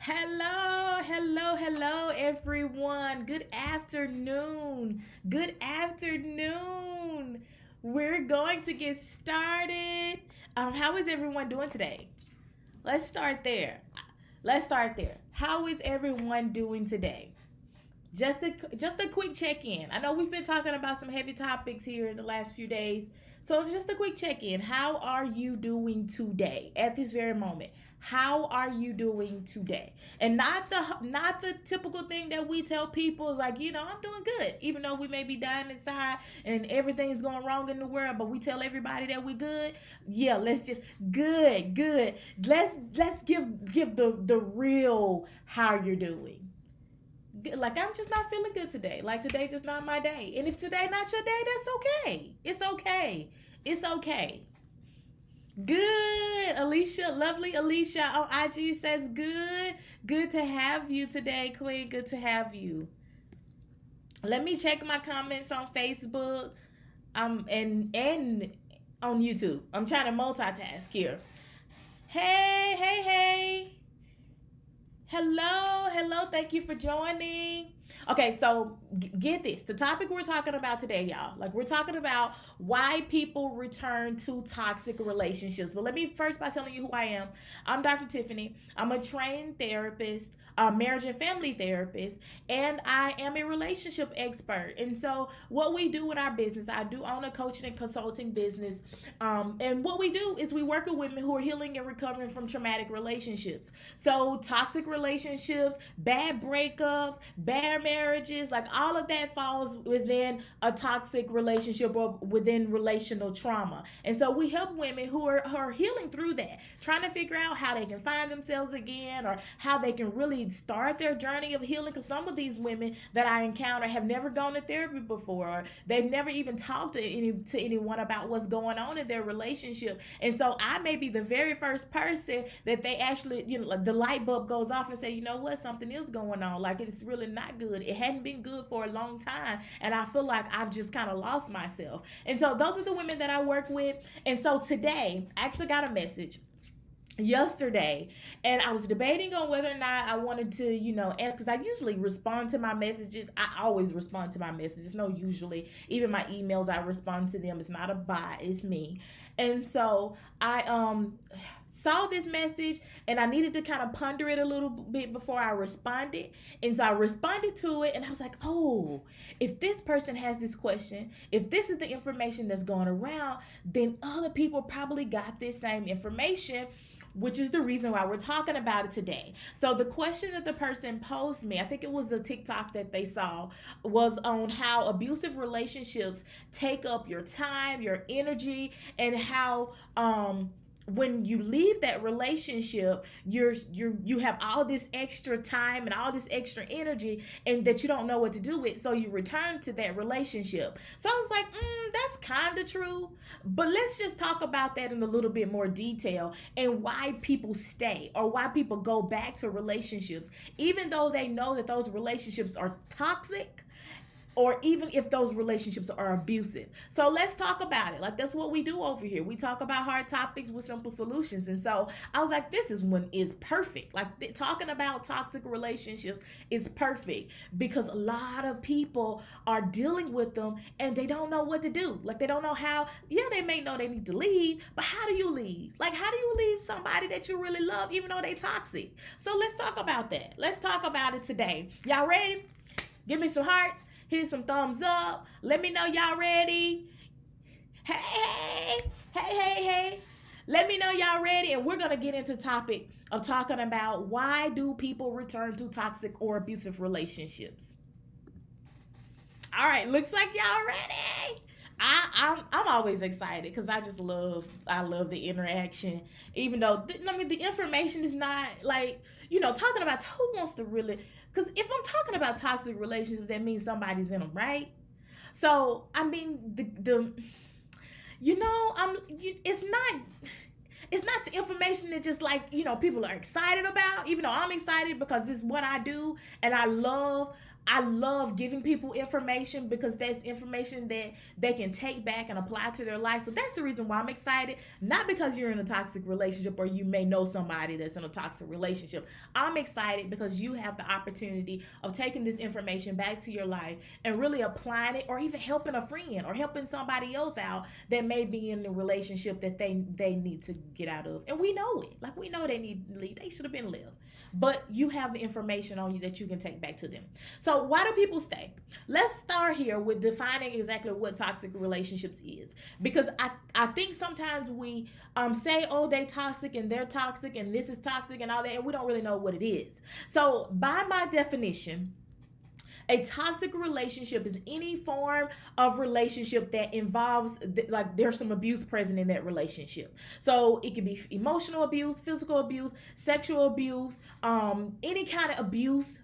Hello, hello, hello, everyone. Good afternoon. Good afternoon. We're going to get started. How is everyone doing today? Let's start there. Let's start there. How is everyone doing today? Just a quick check-in. I know we've been talking about some heavy topics here in the last few days. So just a quick check-in. How are you doing today at this very moment? How are you doing today? And not the typical thing that we tell people is like, I'm doing good, even though we may be dying inside and everything's going wrong in the world, but we tell everybody that we good. Yeah, let's just good, good. Let's give the real how you're doing. Like, I'm just not feeling good today. Like, today just not my day. And if today not your day, that's okay. It's okay. It's okay. Good. Alicia, lovely Alicia on IG says good. Good to have you today, Queen. Good to have you. Let me check my comments on Facebook and on YouTube. I'm trying to multitask here. Hey, hey, hey. Hello, hello. Thank you for joining. Okay, so get this. The topic we're talking about today, y'all. Like, we're talking about why people return to toxic relationships. But let me first by telling you who I am. I'm Dr. Tiffany. I'm a trained therapist, a marriage and family therapist, and I am a relationship expert. And so what we do in our business, I do own a coaching and consulting business. And what we do is we work with women who are healing and recovering from traumatic relationships. So toxic relationships, bad breakups, bad marriages, like all of that falls within a toxic relationship or within relational trauma. And so we help women who are healing through that, trying to figure out how they can find themselves again or how they can really start their journey of healing. Because some of these women that I encounter have never gone to therapy before, or they've never even talked to anyone about what's going on in their relationship. And so I may be the very first person that they actually, like the light bulb goes off and say, you know what, something is going on. Like, it's really not good. It hadn't been good for a long time. And I feel like I've just kind of lost myself. And so those are the women that I work with. And so today, I actually got a message yesterday, and I was debating on whether or not I wanted to, ask, because I usually respond to my messages. I always respond to my messages. No, usually, even my emails, I respond to them. It's not a bot, it's me. And so I saw this message, and I needed to kind of ponder it a little bit before I responded. And so I responded to it, and I was like, oh, if this person has this question, if this is the information that's going around, then other people probably got this same information, which is the reason why we're talking about it today. So the question that the person posed me, I think it was a TikTok that they saw, was on how abusive relationships take up your time, your energy, and how when you leave that relationship, you have all this extra time and all this extra energy, and that you don't know what to do with, so you return to that relationship. So I was like, that's kind of true, but let's just talk about that in a little bit more detail, and why people stay or why people go back to relationships even though they know that those relationships are toxic, or even if those relationships are abusive. So let's talk about it. Like, that's what we do over here. We talk about hard topics with simple solutions. And so I was like, this is perfect. Like, talking about toxic relationships is perfect, because a lot of people are dealing with them and they don't know what to do. Like, they don't know how. Yeah, they may know they need to leave, but how do you leave? Like, how do you leave somebody that you really love even though they toxic? So let's talk about that. Let's talk about it today. Y'all ready? Give me some hearts. Hit some thumbs up. Let me know y'all ready. Hey, hey, hey, hey, hey. Let me know y'all ready, and we're going to get into the topic of talking about why do people return to toxic or abusive relationships. All right, looks like y'all ready. I'm always excited because I love the interaction, even though the information is not like, talking about who wants to really, because if I'm talking about toxic relationships, that means somebody's in them, right? So I mean, it's not the information that just like, people are excited about, even though I'm excited because it's what I do and I love. I love giving people information because that's information that they can take back and apply to their life. So that's the reason why I'm excited. Not because you're in a toxic relationship or you may know somebody that's in a toxic relationship. I'm excited because you have the opportunity of taking this information back to your life and really applying it, or even helping a friend or helping somebody else out that may be in the relationship that they need to get out of. And we know it. Like, we know they need to leave. They should have been left. But you have the information on you that you can take back to them. So why do people stay? Let's start here with defining exactly what toxic relationships is. Because I think sometimes we say, oh, they toxic and they're toxic and this is toxic and all that, and we don't really know what it is. So by my definition, a toxic relationship is any form of relationship that involves, like, there's some abuse present in that relationship. So it could be emotional abuse, physical abuse, sexual abuse, any kind of abuse,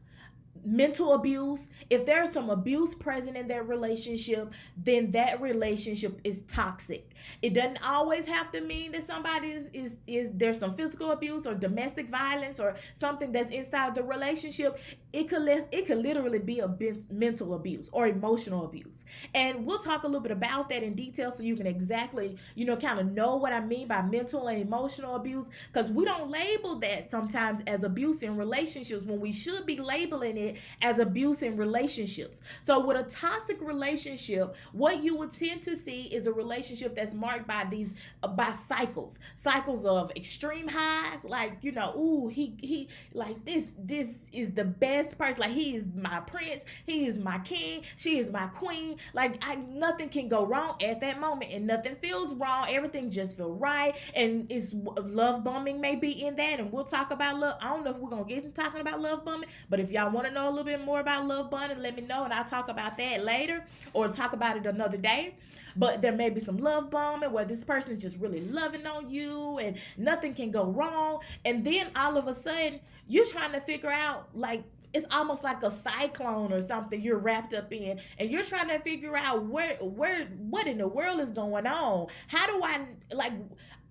mental abuse. If there's some abuse present in that relationship, then that relationship is toxic. It doesn't always have to mean that somebody is there's some physical abuse or domestic violence or something that's inside of the relationship. It could literally be a mental abuse or emotional abuse. And we'll talk a little bit about that in detail so you can exactly, kind of know what I mean by mental and emotional abuse, because we don't label that sometimes as abuse in relationships when we should be labeling it as abuse in relationships. So with a toxic relationship, what you would tend to see is a relationship that's marked by cycles of extreme highs, like, he like this is the best person, like, he is my prince, he is my king, she is my queen, like, nothing can go wrong at that moment, and nothing feels wrong, everything just feels right. And it's love bombing may be in that, and we'll talk about love. I don't know if we're gonna get into talking about love bombing, but if y'all want to know a little bit more about love bombing, let me know, and I'll talk about that later, or talk about it another day. But there may be some love bombing where this person is just really loving on you and nothing can go wrong, and then all of a sudden you're trying to figure out, like, it's almost like a cyclone or something you're wrapped up in, and you're trying to figure out what in the world is going on. How do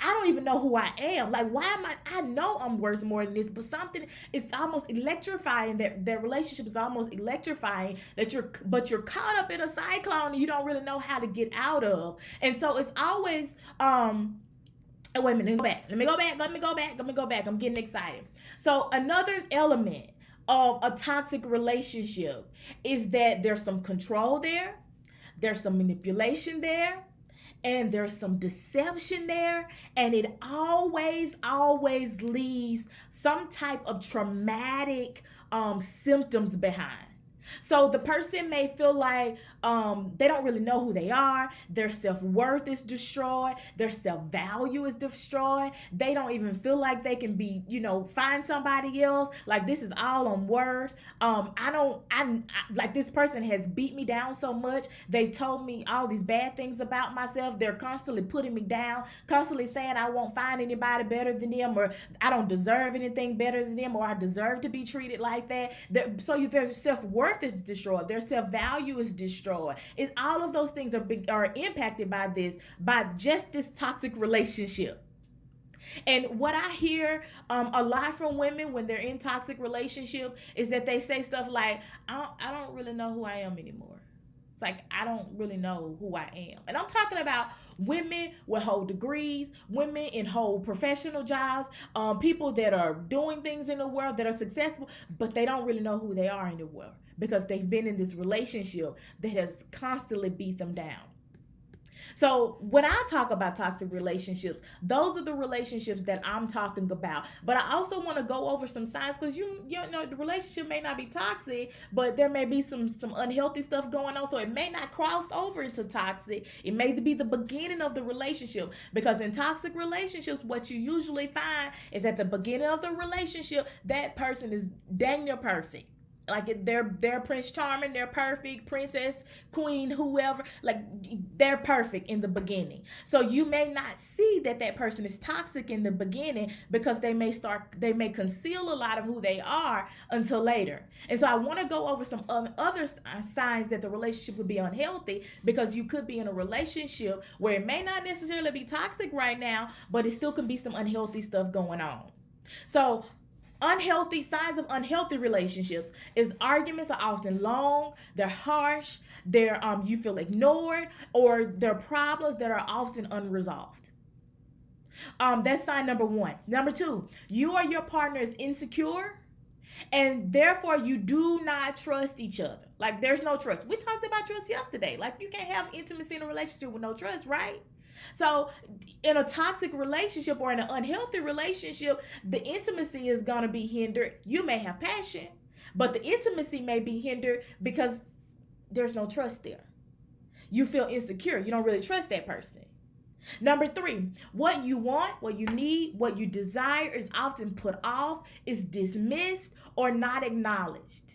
I don't even know who I am. Like, why am I know I'm worth more than this, but something is almost electrifying. That relationship is almost electrifying, but you're caught up in a cyclone and you don't really know how to get out of. And so it's always, wait a minute, let me go back. I'm getting excited. So another element of a toxic relationship is that there's some control there, there's some manipulation there, and there's some deception there, and it always leaves some type of traumatic symptoms behind. So the person may feel like they don't really know who they are. Their self-worth is destroyed. Their self-value is destroyed. They don't even feel like they can be, find somebody else. Like, this is all on worth. I like, this person has beat me down so much. They've told me all these bad things about myself. They're constantly putting me down, constantly saying I won't find anybody better than them, or I don't deserve anything better than them, or I deserve to be treated like that. So their self-worth is destroyed. Their self-value is destroyed. It's all of those things are impacted by just this toxic relationship. And what I hear a lot from women when they're in toxic relationship is that they say stuff like, I don't really know who I am anymore. It's like, I don't really know who I am. And I'm talking about women with whole degrees, women in whole professional jobs, people that are doing things in the world that are successful, but they don't really know who they are in the world because they've been in this relationship that has constantly beat them down. So when I talk about toxic relationships, those are the relationships that I'm talking about. But I also want to go over some signs, because the relationship may not be toxic, but there may be some unhealthy stuff going on. So it may not cross over into toxic. It may be the beginning of the relationship, because in toxic relationships, what you usually find is at the beginning of the relationship, that person is dang near perfect. Like, they're Prince Charming, they're perfect, princess, queen, whoever, like, they're perfect in the beginning. So you may not see that person is toxic in the beginning, because they may conceal a lot of who they are until later. And so I want to go over some other signs that the relationship would be unhealthy, because you could be in a relationship where it may not necessarily be toxic right now, but it still can be some unhealthy stuff going on. So Unhealthy signs of unhealthy relationships is arguments are often long, they're harsh, they're you feel ignored, or they're problems that are often unresolved. That's sign number one. Number two, you or your partner is insecure, and therefore you do not trust each other. Like, there's no trust. We talked about trust yesterday. Like, you can't have intimacy in a relationship with no trust, right? So in a toxic relationship or in an unhealthy relationship, the intimacy is going to be hindered. You may have passion, but the intimacy may be hindered because there's no trust there. You feel insecure. You don't really trust that person. Number three, what you want, what you need, what you desire is often put off, is dismissed, or not acknowledged.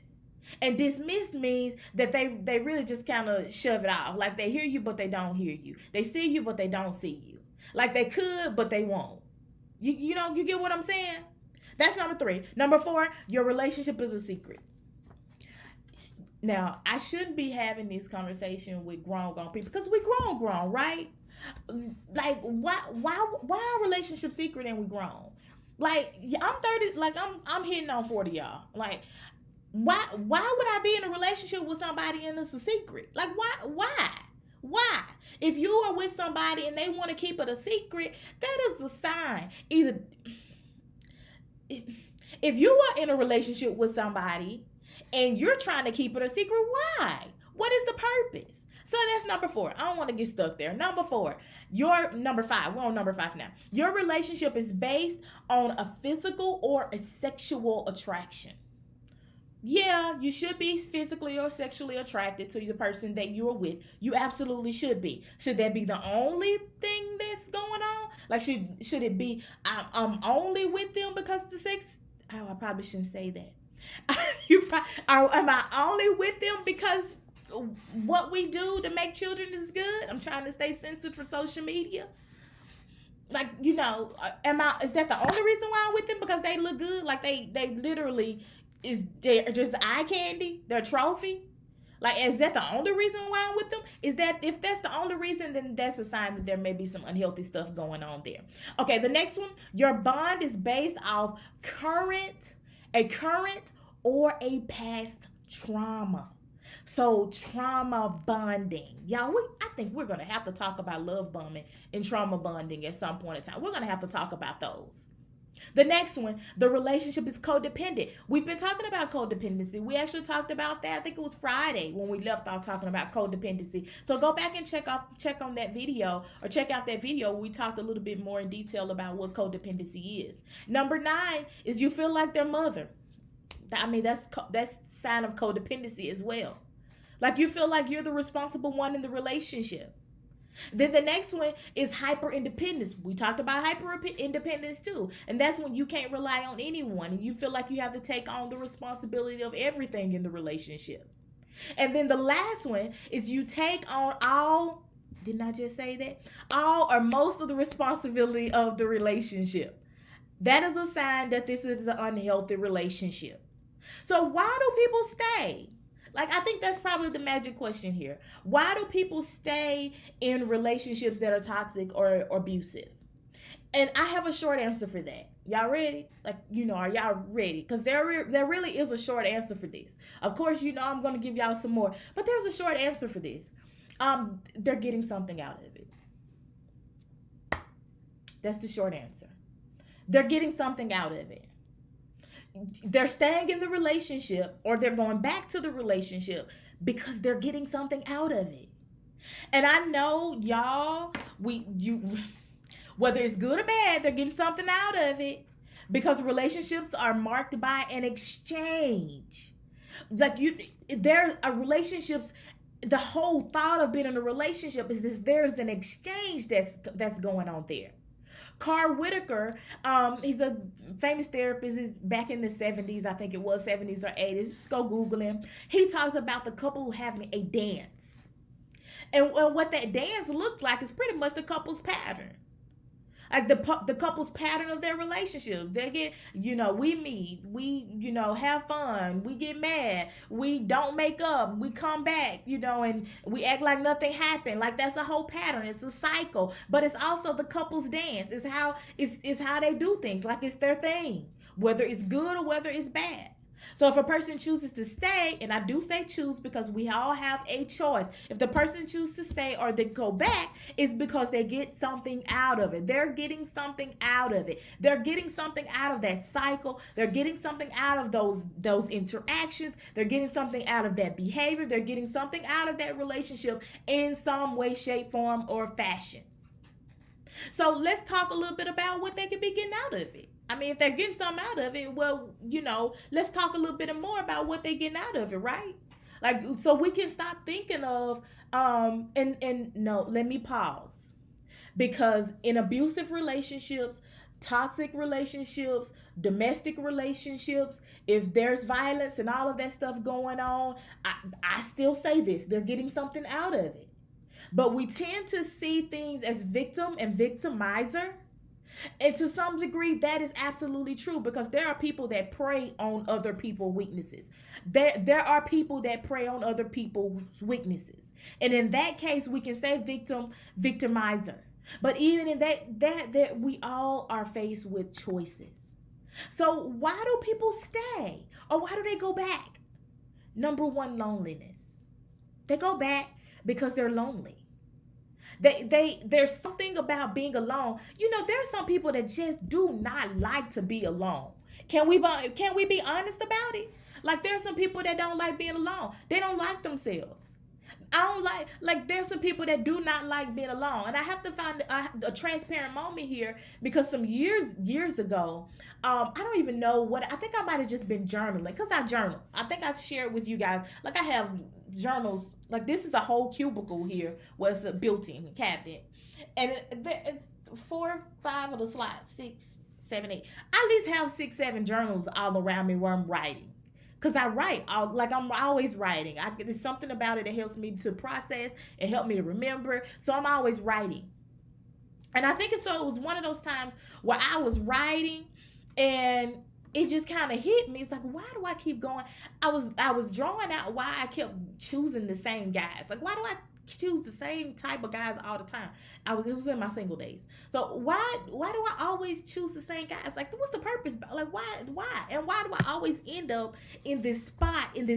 And dismissed means that they really just kind of shove it off. Like, they hear you, but they don't hear you. They see you, but they don't see you. Like, they could, but they won't. You know, you get what I'm saying? That's number three. Number four, your relationship is a secret. Now, I shouldn't be having this conversation with grown people because we grown, right? Like, why are relationships secret and we grown? Like, I'm 30, like I'm hitting on 40, y'all. Like, why would I be in a relationship with somebody and it's a secret? Like, why? If you are with somebody and they want to keep it a secret, that is a sign. Either if you are in a relationship with somebody and you're trying to keep it a secret, why? What is the purpose? So that's number four. I don't want to get stuck there. Number four, number five. We're on number five now. Your relationship is based on a physical or a sexual attraction. Yeah, you should be physically or sexually attracted to the person that you're with. You absolutely should be. Should that be the only thing that's going on? Like, should it be I'm only with them because of the sex? Oh, I probably shouldn't say that. Am I only with them because what we do to make children is good? I'm trying to stay censored for social media. Like, you know, is that the only reason why I'm with them? Because they look good? Like, they literally they're just eye candy? They're a trophy? Like, is that the only reason why I'm with them? If that's the only reason, then that's a sign that there may be some unhealthy stuff going on there. Okay, the next one, your bond is based off a current or a past trauma. So trauma bonding. Y'all, I think we're going to have to talk about love bombing and trauma bonding at some point in time. We're going to have to talk about those. The next one, the relationship is codependent. We've been talking about codependency. We actually talked about that. I think it was Friday when we left off talking about codependency. So go back and check on that video, or check out that video where we talked a little bit more in detail about what codependency is. Number 9 is you feel like their mother. I mean, that's sign of codependency as well. Like, you feel like you're the responsible one in the relationship. Then the next one is hyper-independence. We talked about hyper-independence too. And that's when you can't rely on anyone and you feel like you have to take on the responsibility of everything in the relationship. And then the last one is you take on all, didn't I just say that? All or most of the responsibility of the relationship. That is a sign that this is an unhealthy relationship. So why do people stay? Like, I think that's probably the magic question here. Why do people stay in relationships that are toxic or abusive? And I have a short answer for that. Y'all ready? Like, you know, are y'all ready? Because there really is a short answer for this. Of course, you know, I'm going to give y'all some more. But there's a short answer for this. They're getting something out of it. That's the short answer. They're getting something out of it. They're staying in the relationship, or they're going back to the relationship because they're getting something out of it. And I know y'all, whether it's good or bad, they're getting something out of it because relationships are marked by an exchange. Like, relationships, the whole thought of being in a relationship is this: there's an exchange that's going on there. Carl Whitaker, he's a famous therapist. He's back in the 70s, I think it was 70s or 80s. Just go Google him. He talks about the couple having a dance. And what that dance looked like is pretty much the couple's pattern. Like the couple's pattern of their relationship. They get, we meet, we, have fun, we get mad, we don't make up, we come back, and we act like nothing happened. Like that's a whole pattern. It's a cycle. But it's also the couple's dance. It's how they do things. Like it's their thing, whether it's good or whether it's bad. So if a person chooses to stay, and I do say choose because we all have a choice. If the person chooses to stay or they go back, it's because they get something out of it. They're getting something out of it. They're getting something out of that cycle. They're getting something out of those interactions. They're getting something out of that behavior. They're getting something out of that relationship in some way, shape, form, or fashion. So let's talk a little bit about what they could be getting out of it. I mean, if they're getting something out of it, well, let's talk a little bit more about what they're getting out of it, right? Like, so we can stop thinking of, and no, let me pause. Because in abusive relationships, toxic relationships, domestic relationships, if there's violence and all of that stuff going on, I still say this, they're getting something out of it. But we tend to see things as victim and victimizer. And to some degree, that is absolutely true because there are people that prey on other people's weaknesses. There are people that prey on other people's weaknesses. And in that case, we can say victim, victimizer. But even in that we all are faced with choices. So why do people stay? Or why do they go back? Number one, loneliness. They go back because they're lonely. There's something about being alone. There are some people that just do not like to be alone. Can we be honest about it? Like there's some people that don't like being alone. They don't like themselves. I don't like there's some people that do not like being alone. And I have to find a transparent moment here because some years ago, I don't even know I think I might have just been journaling because I journal. I think I shared with you guys, like I have journals, like this is a whole cubicle here where it's a built-in cabinet. And 4, 5 of the slides, 6, 7, 8. I at least have 6, 7 journals all around me where I'm writing. Because I write, I'm always writing. There's something about it that helps me to process and help me to remember. So I'm always writing. And I think it was one of those times where I was writing and it just kind of hit me. It's like, why do I keep going? I was drawing out why I kept choosing the same guys. Like, why do I choose the same type of guys all the time? It was in my single days. So why do I always choose the same guys? Like, what's the purpose? Like, why? And why do I always end up in this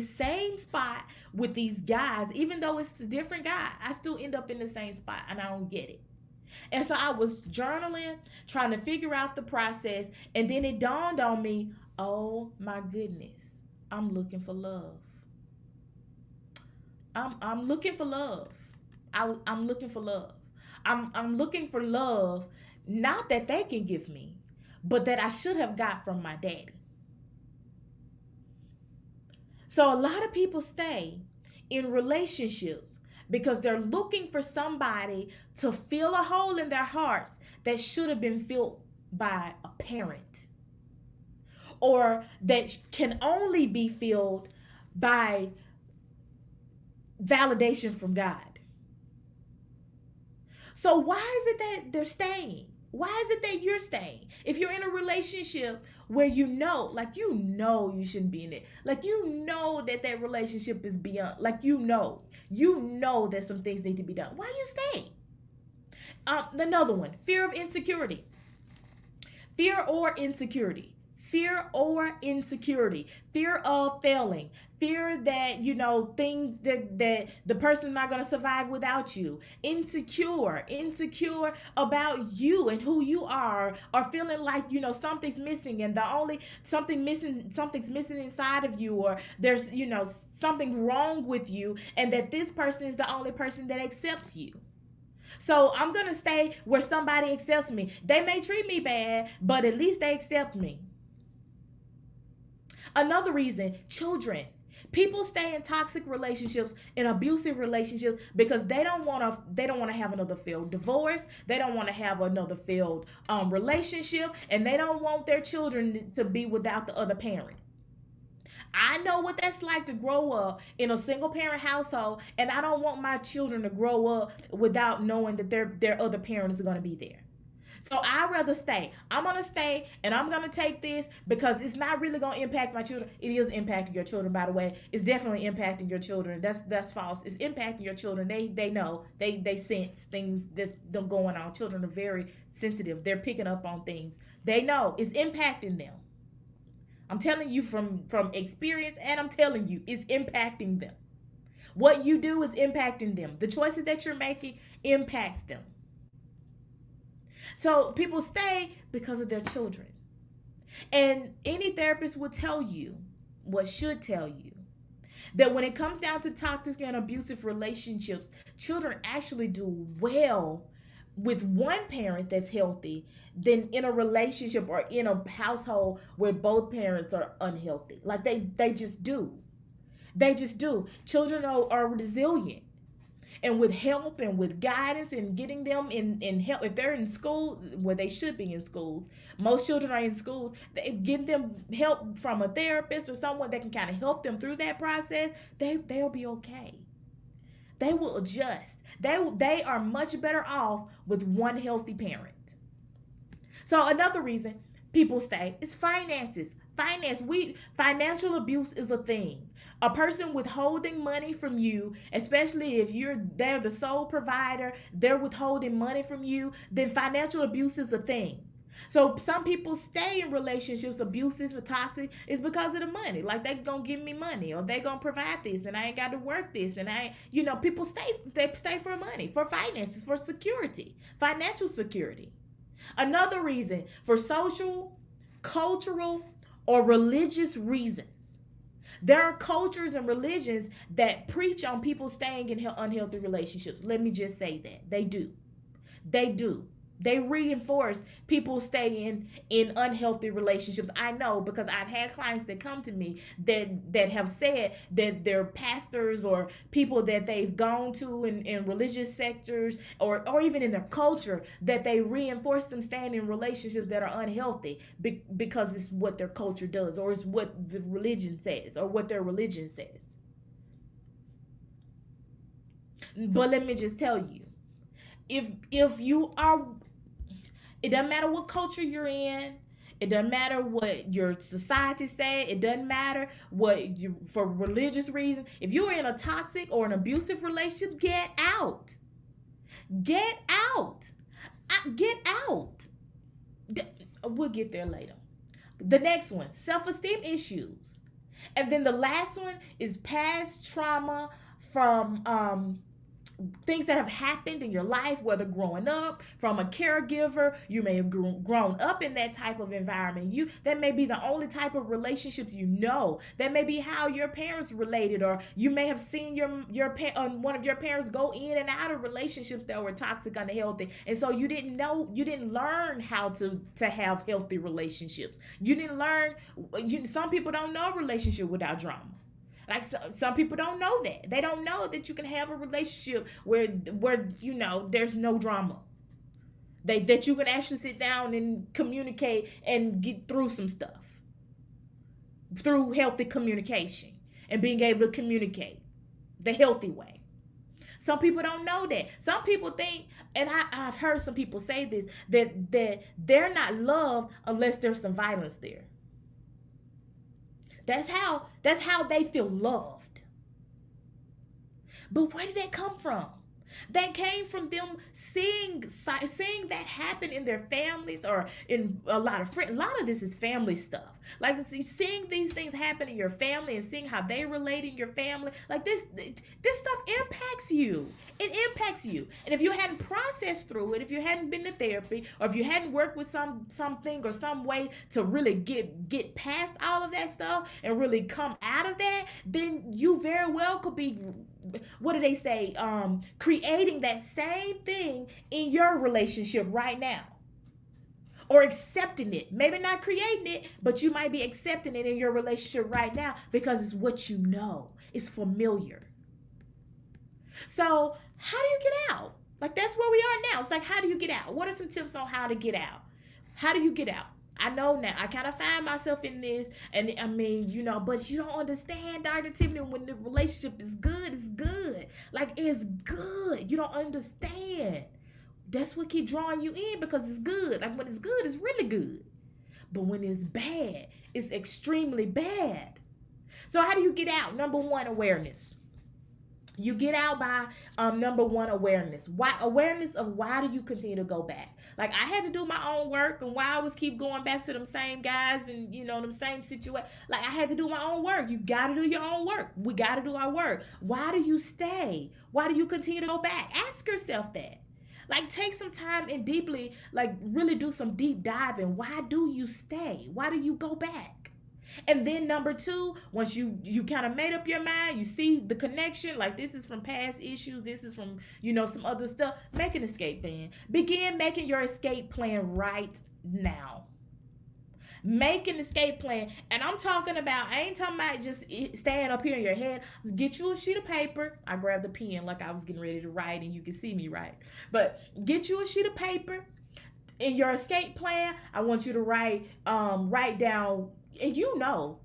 same spot with these guys? Even though it's a different guy, I still end up in the same spot and I don't get it. And so I was journaling, trying to figure out the process. And then it dawned on me, oh my goodness, I'm looking for love. I'm looking for love. I'm looking for love. I'm looking for love, not that they can give me, but that I should have got from my daddy. So a lot of people stay in relationships because they're looking for somebody to fill a hole in their hearts that should have been filled by a parent, or that can only be filled by validation from God. So why is it that they're staying? Why is it that you're staying? If you're in a relationship where you shouldn't be in it. Like, that relationship is beyond, like, that some things need to be done. Why you stay? Another one, fear of insecurity. Fear or insecurity. Fear or insecurity. Fear of failing. Fear that, think that the person's not going to survive without you. Insecure about you and who you are, or feeling like, something's missing and something's missing inside of you, or there's, something wrong with you, and that this person is the only person that accepts you. So I'm going to stay where somebody accepts me. They may treat me bad, but at least they accept me. Another reason, children. People stay in toxic relationships, in abusive relationships, because they don't want to have another failed divorce. They don't want to have another failed relationship, and they don't want their children to be without the other parent. I know what that's like to grow up in a single parent household, and I don't want my children to grow up without knowing that their other parent is going to be there. So I'd rather stay. I'm gonna stay and I'm gonna take this because it's not really gonna impact my children. It is impacting your children, by the way. It's definitely impacting your children. That's false. It's impacting your children. They know. They sense things that's going on. Children are very sensitive. They're picking up on things. They know it's impacting them. I'm telling you from experience, and I'm telling you it's impacting them. What you do is impacting them. The choices that you're making impacts them. So people stay because of their children. And any therapist will tell you, what should tell you, that when it comes down to toxic and abusive relationships, children actually do well with one parent that's healthy than in a relationship or in a household where both parents are unhealthy. Like they just do. They just do. Children are resilient. And with help and with guidance and getting them in help, if they're in school, where they should be in schools, most children are in schools, give them help from a therapist or someone that can kind of help them through that process, they'll be okay. They will adjust. They are much better off with one healthy parent. So another reason people stay is finances. Financial abuse is a thing. A person withholding money from you, especially if they're the sole provider, they're withholding money from you, then financial abuse is a thing. So some people stay in relationships, abusive or toxic, is because of the money. Like, they gonna give me money, or they gonna provide this, and I ain't got to work this, and people stay for money, for finances, for security, financial security. Another reason, for social, cultural, or religious reasons. There are cultures and religions that preach on people staying in unhealthy relationships. Let me just say that. They do. They do. They reinforce people staying in unhealthy relationships. I know, because I've had clients that come to me that have said that their pastors or people that they've gone to in religious sectors or even in their culture, that they reinforce them staying in relationships that are unhealthy because it's what their culture does, or it's what the religion says, or what their religion says. But let me just tell you, if you are, it doesn't matter what culture you're in. It doesn't matter what your society says. It doesn't matter what you, for religious reasons. If you're in a toxic or an abusive relationship, get out. Get out. Get out. We'll get there later. The next one, self-esteem issues. And then the last one is past trauma from things that have happened in your life, whether growing up from a caregiver, you may have grown up in that type of environment. That may be the only type of relationships you know. That may be how your parents related, or you may have seen one of your parents go in and out of relationships that were toxic, unhealthy, and so you didn't learn how to have healthy relationships. You didn't learn. Some people don't know a relationship without drama. Like, some people don't know that. They don't know that you can have a relationship where there's no drama. That you can actually sit down and communicate and get through some stuff through healthy communication and being able to communicate the healthy way. Some people don't know that. Some people think, and I've heard some people say this, that they're not loved unless there's some violence there. That's how they feel loved. But where did that come from? That came from them seeing that happen in their families, or in a lot of friends. A lot of this is family stuff. Like, seeing these things happen in your family and seeing how they relate in your family. Like, this stuff impacts you. It impacts you. And if you hadn't processed through it, if you hadn't been to therapy, or if you hadn't worked with something or some way to really get past all of that stuff and really come out of that, then you very well could be, what do they say, creating that same thing in your relationship right now, or accepting it. Maybe not creating it, but you might be accepting it in your relationship right now because it's what you know. It's familiar. So how do you get out? Like, that's where we are now. It's like, how do you get out? What are some tips on how to get out? How do you get out? I know now, I kind of find myself in this, and I mean, but you don't understand, Dr. Tiffany, when the relationship is good, it's good. Like, it's good. You don't understand. That's what keep drawing you in because it's good. Like when it's good, it's really good. But when it's bad, it's extremely bad. So how do you get out? Number one, awareness. You get out by number one, awareness. Why? Awareness of why do you continue to go back? Like I had to do my own work, and why I always keep going back to them same guys and them same situation. Like I had to do my own work. You got to do your own work. We got to do our work. Why do you stay? Why do you continue to go back? Ask yourself that. Like take some time and deeply, like really do some deep diving. Why do you stay? Why do you go back? And then number two, once you kind of made up your mind, you see the connection, like this is from past issues, this is from, some other stuff, make an escape plan. Begin making your escape plan right now. Make an escape plan. And I'm talking about, I ain't talking about just staying up here in your head. Get you a sheet of paper. I grabbed the pen like I was getting ready to write and you can see me write. But get you a sheet of paper. In your escape plan, I want you to write down, and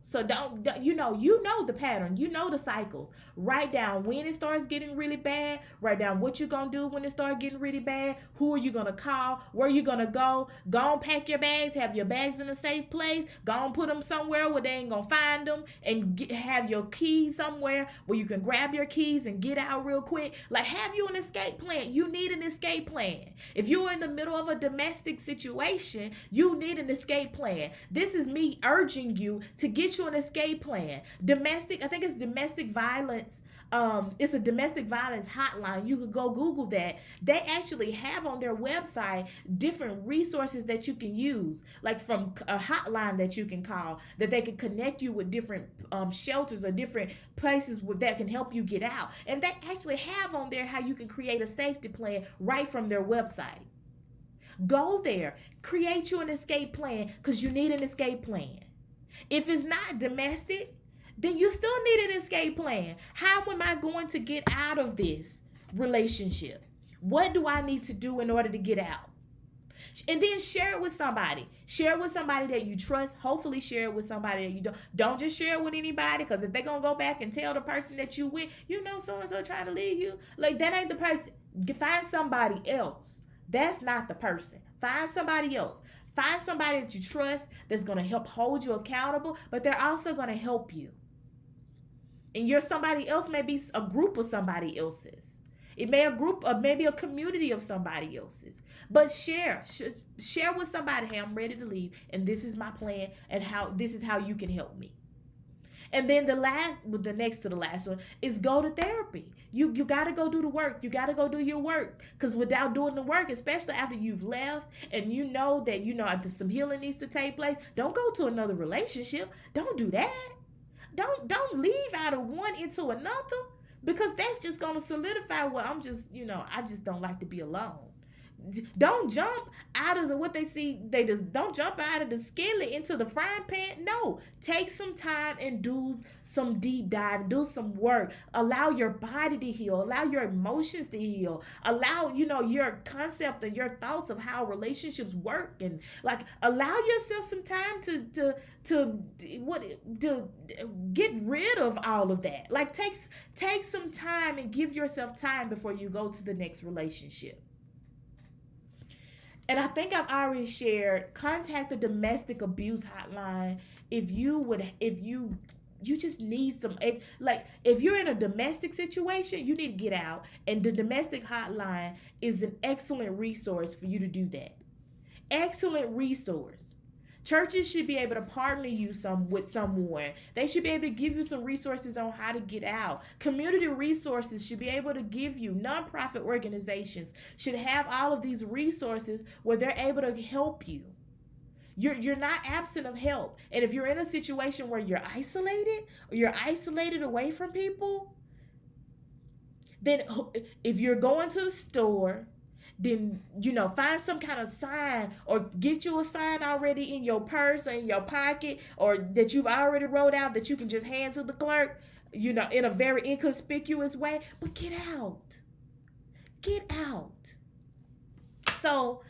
so don't the pattern, the cycles. Write down when it starts getting really bad. Write down what you're gonna do when it starts getting really bad. Who are you gonna call? Where are you gonna go? Go and pack your bags. Have your bags in a safe place. Go and put them somewhere where they ain't gonna find them, and have your keys somewhere where you can grab your keys and get out real quick. Like have you an escape plan. You need an escape plan. If you're in the middle of a domestic situation, you need an escape plan. This is me urging you to get you an escape plan. I think it's domestic violence. It's a domestic violence hotline. You could go Google that. They actually have on their website different resources that you can use, like from a hotline that you can call, that they can connect you with different shelters or different places that can help you get out. And they actually have on there how you can create a safety plan right from their website. Go there, create you an escape plan because you need an escape plan. If it's not domestic, then you still need an escape plan. How am I going to get out of this relationship? What do I need to do in order to get out? And then share it with somebody. Share it with somebody that you trust. Hopefully share it with somebody that you don't. Don't just share it with anybody, because if they're going to go back and tell the person that you with, so-and-so trying to leave you. Like that ain't the person. Find somebody else. That's not the person. Find somebody else. Find somebody that you trust that's going to help hold you accountable, but they're also going to help you. And your somebody else may be a group of somebody else's. It may a group or maybe a community of somebody else's. But share with somebody, hey, I'm ready to leave, and this is my plan, and this is how you can help me. And then the next to the last one is go to therapy. You got to go do the work. You got to go do your work, because without doing the work, especially after you've left and that some healing needs to take place, don't go to another relationship. Don't do that. Don't leave out of one into another, because that's just going to solidify I just don't like to be alone. Don't jump out of don't jump out of the skillet into the frying pan. No, take some time and do some deep dive, do some work. Allow your body to heal, allow your emotions to heal, allow your concept and your thoughts of how relationships work, and like allow yourself some time to get rid of all of that. Like take some time and give yourself time before you go to the next relationship. And I think I've already shared, contact the domestic abuse hotline if you just need some, if you're in a domestic situation, you need to get out. And the domestic hotline is an excellent resource for you to do that. Excellent resource. Churches should be able to partner you with someone. They should be able to give you some resources on how to get out. Community resources should be able to give you. Nonprofit organizations should have all of these resources where they're able to help you. You're not absent of help. And if you're in a situation where you're isolated, or you're isolated away from people, then if you're going to the store, then, find some kind of sign, or get you a sign already in your purse or in your pocket, or that you've already wrote out that you can just hand to the clerk, in a very inconspicuous way. But get out. Get out. So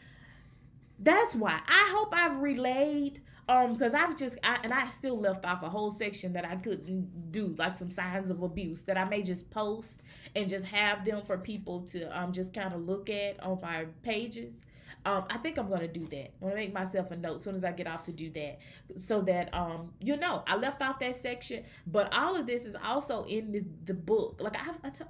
that's why I hope I've relayed Because I still left off a whole section that I couldn't do, like some signs of abuse that I may just post and just have them for people to just kind of look at on my pages. I think I'm gonna do that. I'm gonna make myself a note as soon as I get off to do that, so that I left off that section. But all of this is also in the book. Like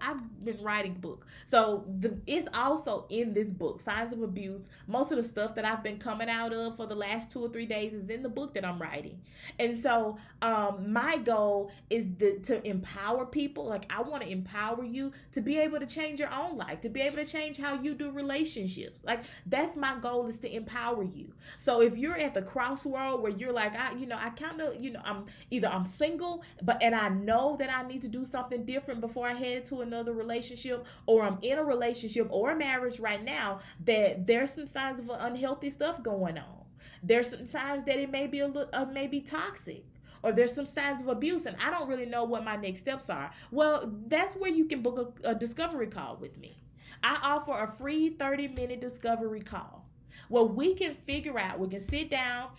I've been writing book, so it's also in this book. Signs of abuse. Most of the stuff that I've been coming out of for the last 2 or 3 days is in the book that I'm writing. And so my goal is to empower people. Like I want to empower you to be able to change your own life, to be able to change how you do relationships. Like that's my goal, is to empower you. So if you're at the crossroad where you're like, I kind of, I'm single, and I know that I need to do something different before I head to another relationship, or I'm in a relationship or a marriage right now that there's some signs of unhealthy stuff going on. There's some signs that it may be maybe toxic, or there's some signs of abuse, and I don't really know what my next steps are. Well, that's where you can book a discovery call with me. I offer a free 30-minute discovery call where we can sit down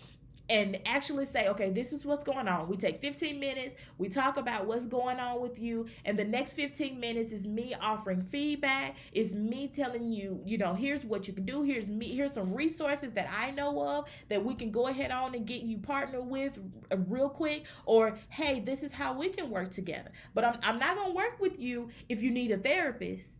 and actually say, okay, this is what's going on. We take 15 minutes, we talk about what's going on with you, and the next 15 minutes is me offering feedback, is me telling you, here's what you can do, here's some resources that I know of that we can go ahead on and get you partnered with real quick, or hey, this is how we can work together. But I'm not going to work with you if you need a therapist.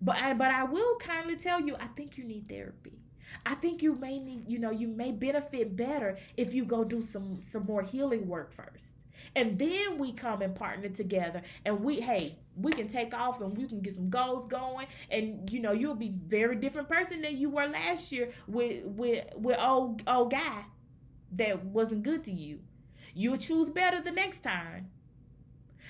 But I will kindly tell you, I think you need therapy. I think you may need, you may benefit better if you go do some more healing work first. And then we come and partner together, and we can take off and we can get some goals going, and you'll be a very different person than you were last year with old guy that wasn't good to you. You'll choose better the next time.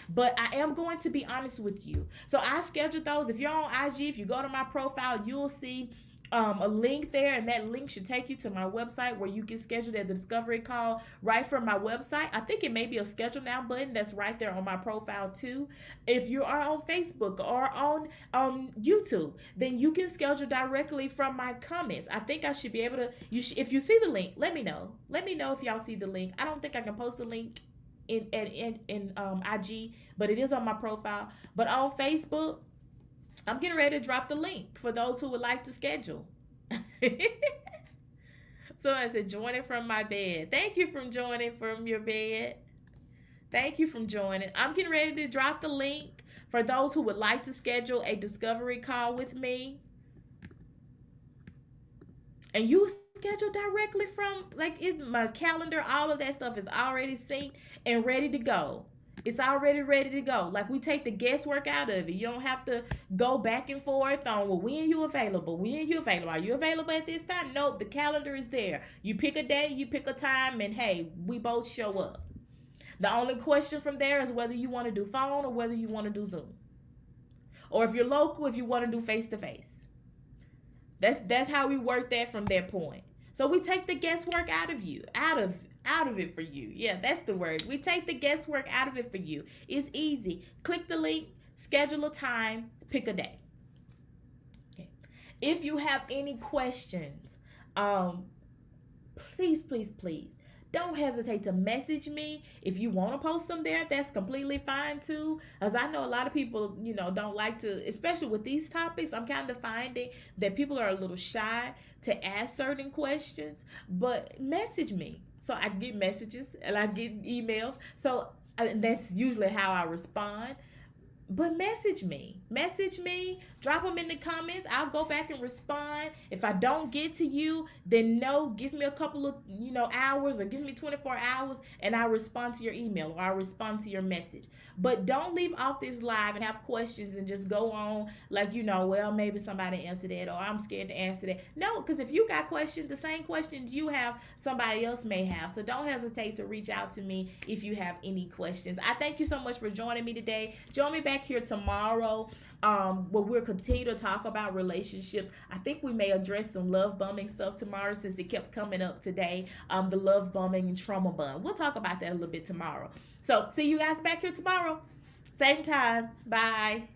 But I am going to be honest with you. So I scheduled those. If you're on IG, if you go to my profile, you'll see a link there, and that link should take you to my website where you can schedule the discovery call right from my website. I think it may be a schedule now button that's right there on my profile too. If you are on Facebook or on YouTube, then you can schedule directly from my comments. I think I should be able to. If you see the link, let me know. Let me know if y'all see the link. I don't think I can post the link in IG, but it is on my profile. But on Facebook, I'm getting ready to drop the link for those who would like to schedule. So I said, joining from my bed. Thank you for joining from your bed. Thank you for joining. I'm getting ready to drop the link for those who would like to schedule a discovery call with me. And you schedule directly from, my calendar, all of that stuff is already synced and ready to go. It's already ready to go. Like, we take the guesswork out of it. You don't have to go back and forth on, well, when are you available? When are you available? Are you available at this time? Nope, the calendar is there. You pick a day, you pick a time, and hey, we both show up. The only question from there is whether you want to do phone or whether you want to do Zoom. Or if you're local, if you want to do face-to-face. That's how we work that from that point. So we take the guesswork out of it for you. Yeah, that's the word. We take the guesswork out of it for you. It's easy. Click the link, schedule a time, pick a day. Okay. If you have any questions, please don't hesitate to message me. If you want to post them there, that's completely fine too. As I know a lot of people, don't like to, especially with these topics, I'm kind of finding that people are a little shy to ask certain questions, but message me. So I get messages and I get emails. So that's usually how I respond. But message me, drop them in the comments. I'll go back and respond. If I don't get to you, then give me a couple of, hours, or give me 24 hours, and I'll respond to your email, or I'll respond to your message. But don't leave off this live and have questions and just go on like, well, maybe somebody answered that, or I'm scared to answer that. No, because if you got questions, the same questions you have, somebody else may have. So don't hesitate to reach out to me if you have any questions. I thank you so much for joining me today. Join me back here tomorrow, where we'll continue to talk about relationships. I think we may address some love bombing stuff tomorrow, since it kept coming up today, the love bombing and trauma bond. We'll talk about that a little bit tomorrow. So see you guys back here tomorrow, same time. Bye.